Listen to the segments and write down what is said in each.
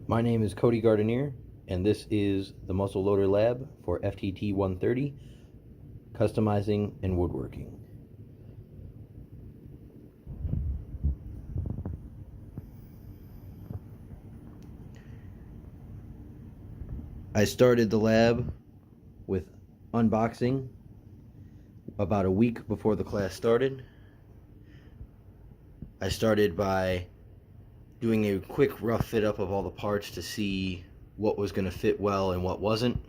My name is Cody Gardenier, and this is the Muzzle Loader Lab for FTT130, Customizing and Woodworking. I started the lab with unboxing about a week before the class started. I started by doing a quick rough fit up of all the parts to see what was going to fit well and what wasn't.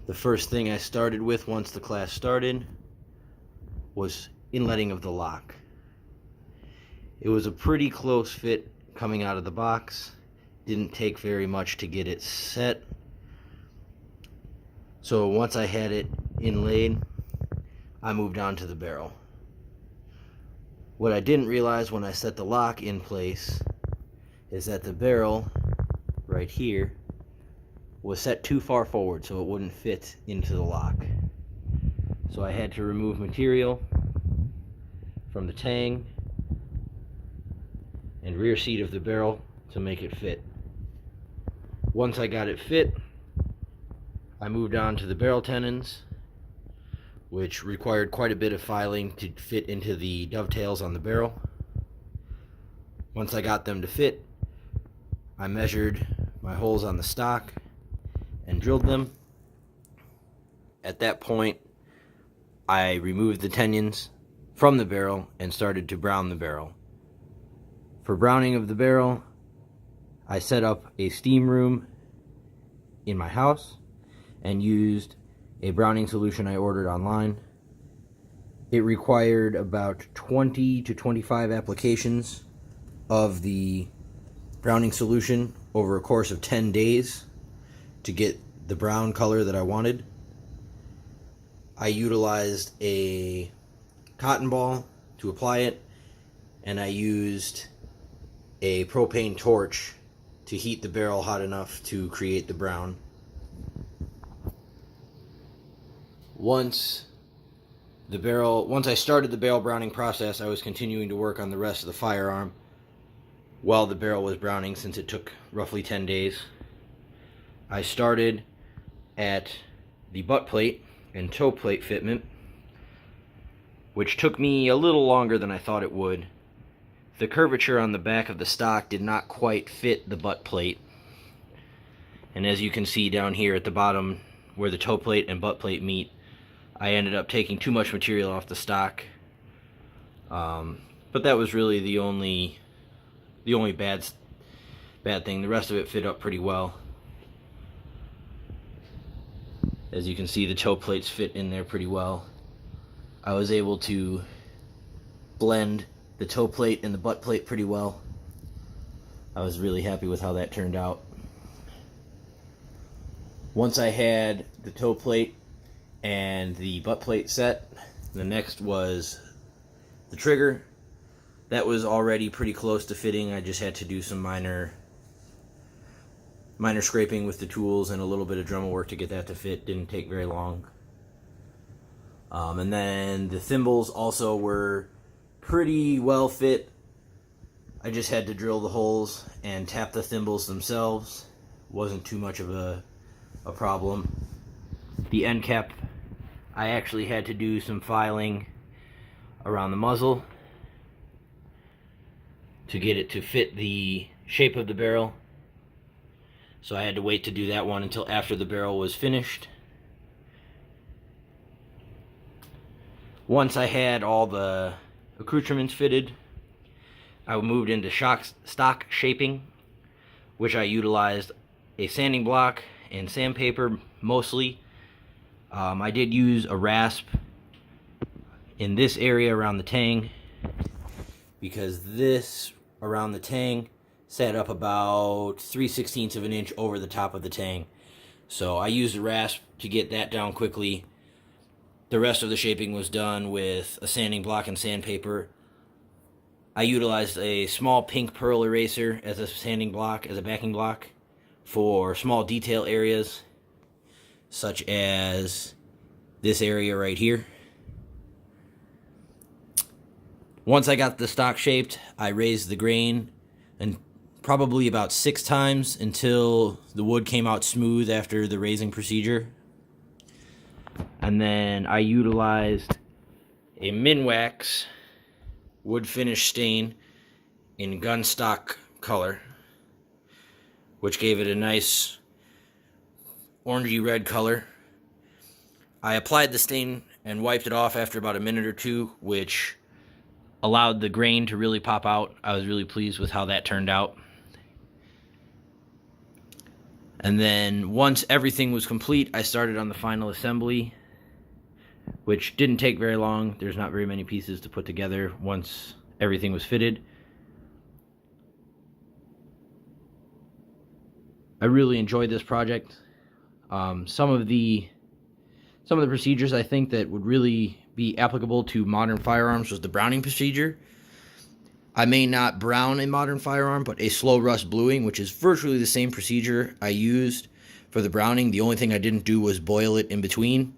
The first thing I started with once the class started was inletting of the lock. It was a pretty close fit coming out of the box. Didn't take very much to get it set. So once I had it inlaid, I moved on to the barrel. What I didn't realize when I set the lock in place is that the barrel right here was set too far forward so it wouldn't fit into the lock. So I had to remove material from the tang and rear seat of the barrel to make it fit. Once I got it fit, I moved on to the barrel tenons, which required quite a bit of filing to fit into the dovetails on the barrel. Once I got them to fit, I measured my holes on the stock and drilled them. At that point, I removed the tenons from the barrel and started to brown the barrel. For browning of the barrel, I set up a steam room in my house and used a browning solution I ordered online. It required about 20 to 25 applications of the browning solution over a course of 10 days to get the brown color that I wanted. I utilized a cotton ball to apply it, and I used a propane torch to heat the barrel hot enough to create the brown. Once I started the barrel browning process, I was continuing to work on the rest of the firearm while the barrel was browning, since it took roughly 10 days. I started at the butt plate and toe plate fitment, which took me a little longer than I thought it would. The curvature on the back of the stock did not quite fit the butt plate, and as you can see down here at the bottom where the toe plate and butt plate meet, I ended up taking too much material off the stock. But that was really the only bad thing. The rest of it fit up pretty well. As you can see, the toe plates fit in there pretty well. I was able to blend the toe plate and the butt plate pretty well. I was really happy with how that turned out. Once I had the toe plate and the butt plate set, the next was the trigger. That was already pretty close to fitting. I just had to do some minor scraping with the tools and a little bit of Dremel work to get that to fit. Didn't take very long. And then the thimbles also were pretty well fit. I just had to drill the holes and tap the thimbles themselves. Wasn't too much of a problem. The end cap, I actually had to do some filing around the muzzle to get it to fit the shape of the barrel. So I had to wait to do that one until after the barrel was finished. Once I had all the accoutrements fitted, I moved into stock shaping, which I utilized a sanding block and sandpaper mostly. I did use a rasp in this area around the tang, because this around the tang sat up about 3/16 of an inch over the top of the tang. So I used a rasp to get that down quickly. The rest of the shaping was done with a sanding block and sandpaper. I utilized a small pink pearl eraser as a sanding block, as a backing block, for small detail areas, such as this area right here. Once I got the stock shaped, I raised the grain and probably about 6 times until the wood came out smooth after the raising procedure. And then I utilized a Minwax wood finish stain in gunstock color, which gave it a nice orangey red color. I applied the stain and wiped it off after about a minute or two, which allowed the grain to really pop out. I was really pleased with how that turned out. And then once everything was complete, I started on the final assembly, which didn't take very long. There's not very many pieces to put together once everything was fitted. I really enjoyed this project. Some of the procedures I think that would really be applicable to modern firearms was the browning procedure. I may not brown a modern firearm, but a slow rust bluing, which is virtually the same procedure I used for the browning. The only thing I didn't do was boil it in between.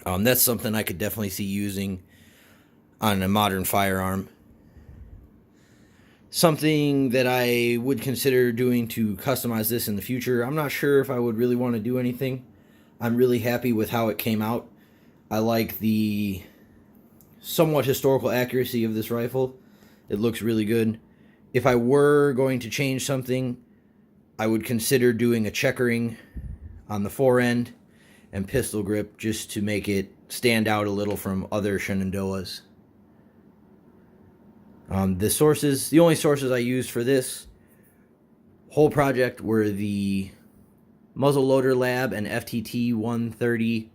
That's something I could definitely see using on a modern firearm. Something that I would consider doing to customize this in the future. I'm not sure if I would really want to do anything. I'm really happy with how it came out. I like the somewhat historical accuracy of this rifle. It looks really good. If I were going to change something, I would consider doing a checkering on the fore end and pistol grip just to make it stand out a little from other Shenandoahs. The only sources I used for this whole project were the Muzzleloader Lab and FTT130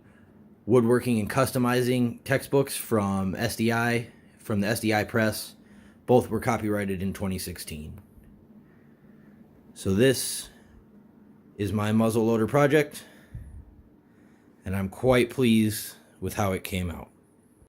woodworking and customizing textbooks from SDI, from the SDI press. Both were copyrighted in 2016. So this is my muzzleloader project, and I'm quite pleased with how it came out.